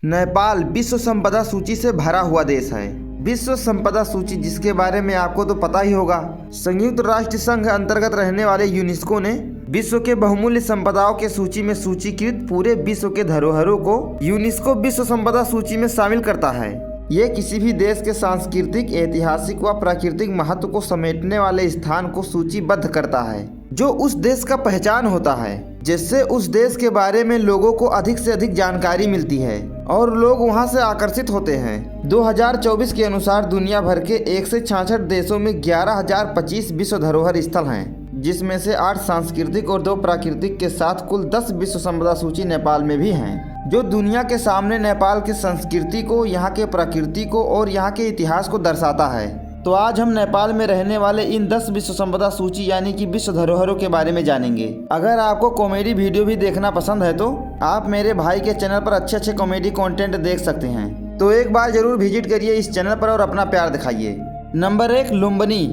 नेपाल विश्व संपदा सूची से भरा हुआ देश है। विश्व संपदा सूची, जिसके बारे में आपको तो पता ही होगा, संयुक्त राष्ट्र संघ अंतर्गत रहने वाले यूनेस्को ने विश्व के बहुमूल्य संपदाओं के सूची में सूचीकृत पूरे विश्व के धरोहरों को यूनेस्को विश्व संपदा सूची में शामिल करता है। ये किसी भी देश के सांस्कृतिक, ऐतिहासिक व प्राकृतिक महत्व को समेटने वाले स्थान को सूचीबद्ध करता है, जो उस देश का पहचान होता है, जिससे उस देश के बारे में लोगों को अधिक से अधिक जानकारी मिलती है और लोग वहां से आकर्षित होते हैं। 2024 के अनुसार दुनिया भर के 166 देशों में 11,025 विश्व धरोहर स्थल हैं, जिसमें से 8 सांस्कृतिक और 2 प्राकृतिक के साथ कुल 10 विश्व संपदा सूची नेपाल में भी हैं, जो दुनिया के सामने नेपाल की संस्कृति को, यहाँ के प्रकृति को और यहाँ के इतिहास को दर्शाता है। तो आज हम नेपाल में रहने वाले इन 10 विश्व संपदा सूची यानी कि विश्व धरोहरों के बारे में जानेंगे। अगर आपको कॉमेडी वीडियो भी देखना पसंद है तो आप मेरे भाई के चैनल पर अच्छे कॉमेडी कंटेंट देख सकते हैं, तो एक बार जरूर विजिट करिए इस चैनल पर और अपना प्यार दिखाइए। नंबर 1, लुम्बिनी।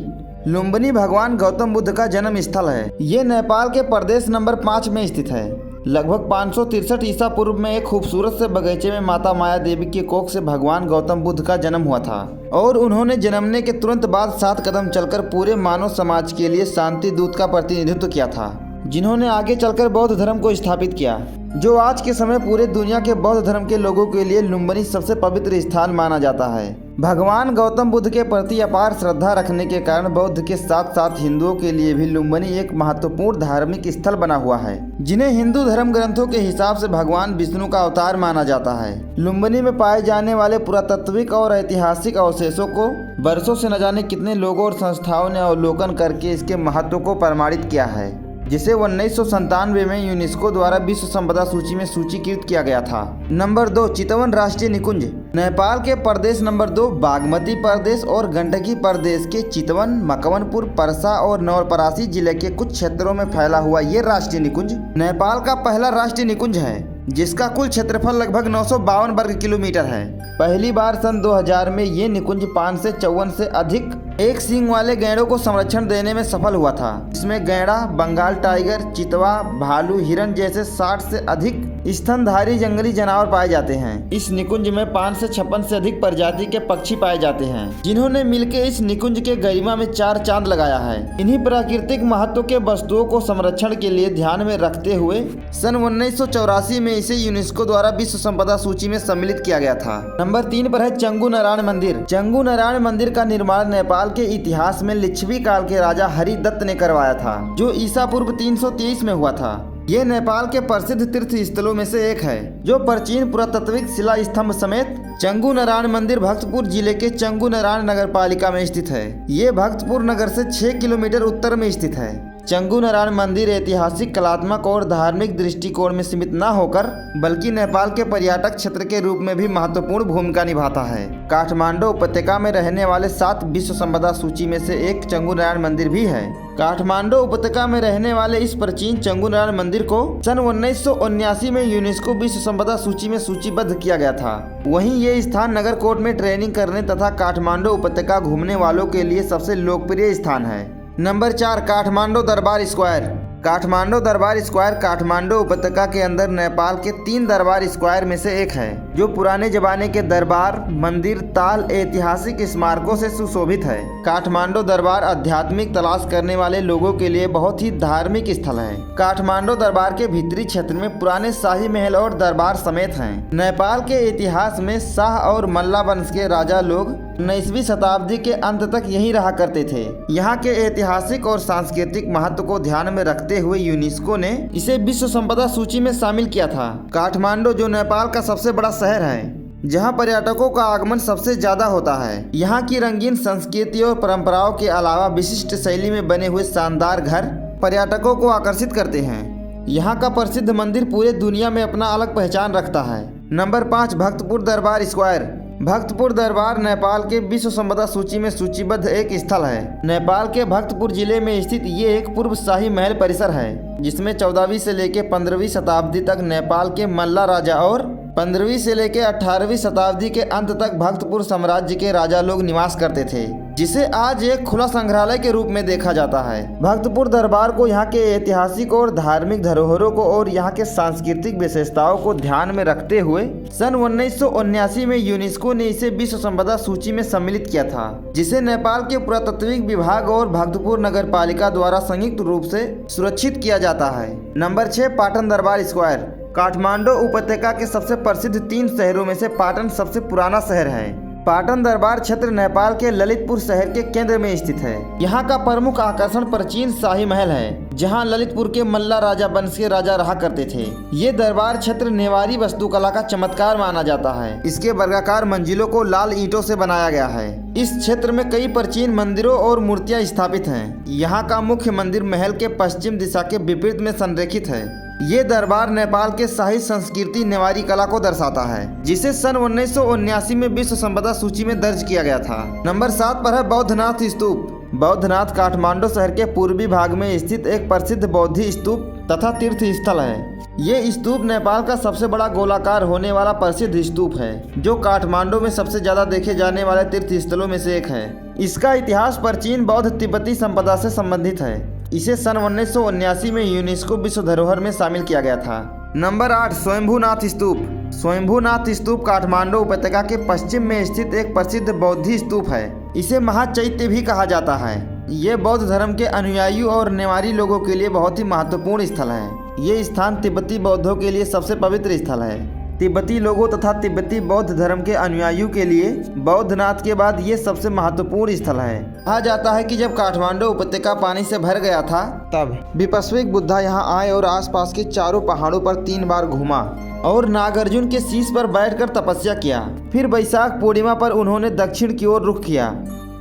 लुम्बिनी भगवान गौतम बुद्ध का जन्म स्थल है। ये नेपाल के प्रदेश नंबर 5 में स्थित है। लगभग 563 ईसा पूर्व में एक खूबसूरत से बगीचे में माता माया देवी की कोख से भगवान गौतम बुद्ध का जन्म हुआ था और उन्होंने जन्मने के तुरंत बाद 7 कदम चलकर पूरे मानव समाज के लिए शांति दूत का प्रतिनिधित्व किया था, जिन्होंने आगे चलकर बौद्ध धर्म को स्थापित किया, जो आज के समय पूरे दुनिया के बौद्ध धर्म के लोगों के लिए लुम्बिनी सबसे पवित्र स्थान माना जाता है। भगवान गौतम बुद्ध के प्रति अपार श्रद्धा रखने के कारण बौद्ध के साथ साथ हिंदुओं के लिए भी लुम्बिनी एक महत्वपूर्ण धार्मिक स्थल बना हुआ है, जिन्हें हिंदू धर्म ग्रंथों के हिसाब से भगवान विष्णु का अवतार माना जाता है। लुम्बिनी में पाए जाने वाले पुरातात्विक और ऐतिहासिक अवशेषों को वर्षों से न जाने कितने लोगों और संस्थाओं ने अवलोकन करके इसके महत्व को प्रमाणित किया है, जिसे 1997 में यूनेस्को द्वारा विश्व संपदा सूची में सूचीकृत किया गया था। नंबर 2, चितवन राष्ट्रीय निकुंज। नेपाल के प्रदेश नंबर 2 बागमती प्रदेश और गंडकी प्रदेश के चितवन, मकवानपुर, परसा और नवलपरासी जिले के कुछ क्षेत्रों में फैला हुआ ये राष्ट्रीय निकुंज नेपाल का पहला राष्ट्रीय निकुंज है, जिसका कुल क्षेत्रफल लगभग 952 वर्ग किलोमीटर है। पहली बार सन 2000 में ये निकुंज 554 से अधिक एक सींग वाले गैंडों को संरक्षण देने में सफल हुआ था। इसमें गैंडा, बंगाल टाइगर, चितवा, भालू, हिरन जैसे 60 से अधिक स्तनधारी जंगली जानवर पाए जाते हैं। इस निकुंज में 5 से 56 से अधिक प्रजाति के पक्षी पाए जाते हैं, जिन्होंने मिलकर इस निकुंज के गरिमा में 4 चांद लगाया है। इन्हीं प्राकृतिक महत्व के वस्तुओं को संरक्षण के लिए ध्यान में रखते हुए सन 1984 में इसे यूनेस्को द्वारा विश्व संपदा सूची में सम्मिलित किया गया था। नंबर 3 पर है चंगू नारायण मंदिर। चंगू नारायण मंदिर का निर्माण नेपाल के इतिहास में लिच्छवी काल के राजा हरिदत्त ने करवाया था, जो ईसा पूर्व 323 में हुआ था। ये नेपाल के प्रसिद्ध तीर्थ स्थलों में से एक है, जो प्राचीन पुरातात्विक शिला स्तंभ समेत चंगू नारायण मंदिर भक्तपुर जिले के चंगू नारायण नगर पालिका में स्थित है। ये भक्तपुर नगर से 6 किलोमीटर उत्तर में स्थित है। चंगू नारायण मंदिर ऐतिहासिक, कलात्मक और धार्मिक दृष्टिकोण में सीमित न होकर बल्कि नेपाल के पर्यटक क्षेत्र के रूप में भी महत्वपूर्ण भूमिका निभाता है। काठमांडू उपत्यका में रहने वाले 7 विश्व संपदा सूची में से एक चंगू नारायण मंदिर भी है। काठमांडू उपत्यका में रहने वाले इस प्राचीन चंगू नारायण मंदिर को सन 1979 में यूनेस्को विश्व संपदा सूची में सूचीबद्ध किया गया था। वहीं ये स्थान नगरकोट में ट्रेनिंग करने तथा काठमांडू उपत्यका घूमने वालों के लिए सबसे लोकप्रिय स्थान है। नंबर 4, काठमांडू दरबार स्क्वायर। काठमांडू दरबार स्क्वायर काठमांडू उपत्यका के अंदर नेपाल के 3 दरबार स्क्वायर में से एक है, जो पुराने जमाने के दरबार, मंदिर, ताल, ऐतिहासिक स्मारकों से सुशोभित है। काठमांडू दरबार आध्यात्मिक तलाश करने वाले लोगों के लिए बहुत ही धार्मिक स्थल है। काठमांडू दरबार के भीतरी क्षेत्र में पुराने शाही महल और दरबार समेत हैं। नेपाल के इतिहास में शाह और मल्ला वंश के राजा लोग 19वीं शताब्दी के अंत तक यहीं रहा करते थे। यहाँ के ऐतिहासिक और सांस्कृतिक महत्व को ध्यान में रखते हुए यूनेस्को ने इसे विश्व संपदा सूची में शामिल किया था। काठमांडू, जो नेपाल का सबसे बड़ा शहर है, जहाँ पर्यटकों का आगमन सबसे ज्यादा होता है। यहाँ की रंगीन संस्कृति और परंपराओं के अलावा विशिष्ट शैली में बने हुए शानदार घर पर्यटकों को आकर्षित करते हैं। यहाँ का प्रसिद्ध मंदिर पूरे दुनिया में अपना अलग पहचान रखता है। नंबर 5, भक्तपुर दरबार स्क्वायर। भक्तपुर दरबार नेपाल के विश्व संपदा सूची में सूचीबद्ध एक स्थल है। नेपाल के भक्तपुर जिले में स्थित ये एक पूर्व शाही महल परिसर है, जिसमें 14वीं से लेकर 15वीं शताब्दी तक नेपाल के मल्ला राजा और 15वीं से लेकर 18वीं शताब्दी के अंत तक भक्तपुर साम्राज्य के राजा लोग निवास करते थे। जिसे आज एक खुला संग्रहालय के रूप में देखा जाता है। भक्तपुर दरबार को यहाँ के ऐतिहासिक और धार्मिक धरोहरों को और यहाँ के सांस्कृतिक विशेषताओं को ध्यान में रखते हुए सन 1979 में यूनेस्को ने इसे विश्व संपदा सूची में सम्मिलित किया था, जिसे नेपाल के पुरातात्विक विभाग और भक्तपुर नगर पालिका द्वारा संयुक्त रूप से सुरक्षित किया जाता है। Number 6, Patan Durbar square. काठमांडू उपत्यका के सबसे प्रसिद्ध 3 शहरों में से पाटन सबसे पुराना शहर है। पाटन दरबार क्षेत्र नेपाल के ललितपुर शहर के केंद्र में स्थित है। यहाँ का प्रमुख आकर्षण प्राचीन शाही महल है, जहाँ ललितपुर के मल्ला राजा वंश के राजा रहा करते थे। ये दरबार क्षेत्र नेवारी वास्तुकला का चमत्कार माना जाता है। इसके वर्गाकार मंजिलों को लाल ईंटों से बनाया गया है। इस क्षेत्र में कई प्राचीन मंदिरों और मूर्तियां स्थापित हैं। यहाँ का मुख्य मंदिर महल के पश्चिम दिशा के विपरीत में संरेखित है। ये दरबार नेपाल के शाही संस्कृति नेवारी कला को दर्शाता है, जिसे सन 1979 में विश्व संपदा सूची में दर्ज किया गया था। नंबर 7 पर है बौद्धनाथ स्तूप। बौद्धनाथ काठमांडू शहर के पूर्वी भाग में स्थित एक प्रसिद्ध बौद्ध स्तूप तथा तीर्थ स्थल है। ये स्तूप नेपाल का सबसे बड़ा गोलाकार होने वाला प्रसिद्ध स्तूप है, जो काठमांडू में सबसे ज्यादा देखे जाने वाले तीर्थ स्थलों में से एक है। इसका इतिहास प्राचीन बौद्ध तिब्बती संपदा से संबंधित है। इसे सन 1979 में यूनेस्को विश्व धरोहर में शामिल किया गया था। नंबर 8, स्वयंभूनाथ स्तूप। स्वयंभूनाथ स्तूप काठमांडू उपत्यका के पश्चिम में स्थित एक प्रसिद्ध बौद्ध स्तूप है। इसे महाचैत्य भी कहा जाता है। ये बौद्ध धर्म के अनुयायियों और नेवारी लोगों के लिए बहुत ही महत्वपूर्ण स्थल है। ये स्थान तिब्बती बौद्धों के लिए सबसे पवित्र स्थल है। तिब्बती लोगों तथा तिब्बती बौद्ध धर्म के अनुयायियों के लिए बौद्धनाथ के बाद ये सबसे महत्वपूर्ण स्थल है। कहा जाता है कि जब काठमांडू उपत्यका पानी से भर गया था, तब विपश्यक बुद्धा यहाँ आए और आसपास के चारों पहाड़ों पर 3 बार घूमा और नागार्जुन के शीश पर बैठकर तपस्या किया। फिर वैशाख पूर्णिमा पर उन्होंने दक्षिण की ओर रुख किया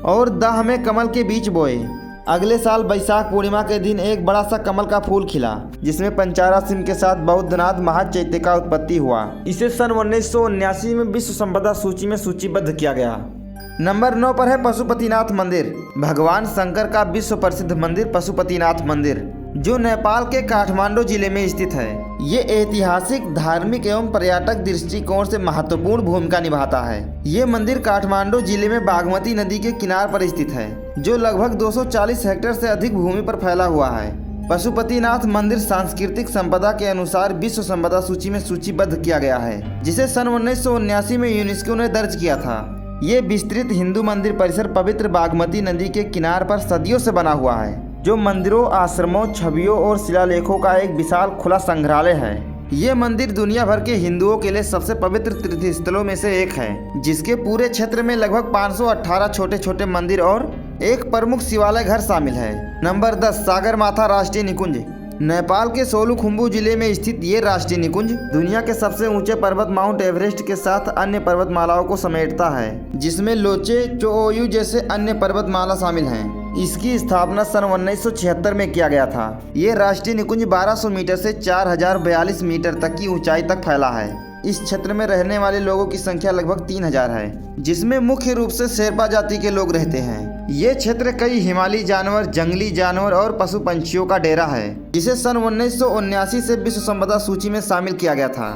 और दाह में कमल के बीज बोए। अगले साल वैशाख पूर्णिमा के दिन एक बड़ा सा कमल का फूल खिला, जिसमें पंचारा सिंह के साथ बौद्धनाथ महाचैत्य का उत्पत्ति हुआ। इसे सन 1979 में विश्व संपदा सूची में सूचीबद्ध किया गया। नंबर 9 पर है पशुपतिनाथ मंदिर। भगवान शंकर का विश्व प्रसिद्ध मंदिर पशुपतिनाथ मंदिर, जो नेपाल के काठमांडू जिले में स्थित है। ये ऐतिहासिक, धार्मिक एवं पर्यटक दृष्टिकोण से महत्वपूर्ण भूमिका निभाता है। ये मंदिर काठमांडू जिले में बागमती नदी के किनार पर स्थित है, जो लगभग 240 हेक्टेयर से अधिक भूमि पर फैला हुआ है। पशुपतिनाथ मंदिर सांस्कृतिक संपदा के अनुसार विश्व संपदा सूची में सूचीबद्ध किया गया है, जिसे सन 1979 में यूनेस्को ने दर्ज किया था। ये विस्तृत हिंदू मंदिर परिसर पवित्र बागमती नदी के किनार पर सदियों से बना हुआ है, जो मंदिरों, आश्रमों, छवियों और शिलालेखों का एक विशाल खुला संग्रहालय है। ये मंदिर दुनिया भर के हिंदुओं के लिए सबसे पवित्र तीर्थ स्थलों में से एक है, जिसके पूरे क्षेत्र में लगभग 518 छोटे छोटे मंदिर और एक प्रमुख शिवालय घर शामिल है। नंबर 10, सागरमाथा राष्ट्रीय निकुंज। नेपाल के सोलुखुम्बु जिले में स्थित ये राष्ट्रीय निकुंज दुनिया के सबसे ऊंचे पर्वत माउंट एवरेस्ट के साथ अन्य पर्वतमालाओं को समेटता है, जिसमें लोचे चोओयू जैसे अन्य पर्वतमाला शामिल हैं। इसकी स्थापना सन 1976 में किया गया था। ये राष्ट्रीय निकुंज 1200 मीटर से 4042 मीटर तक की ऊंचाई तक फैला है। इस क्षेत्र में रहने वाले लोगों की संख्या लगभग 3000 है, जिसमें मुख्य रूप से शेरपा जाति के लोग रहते हैं। ये क्षेत्र कई हिमालयी जानवर, जंगली जानवर और पशु पंछियों का डेरा है, जिसे सन 1979 से विश्व संपदा सूची में शामिल किया गया था।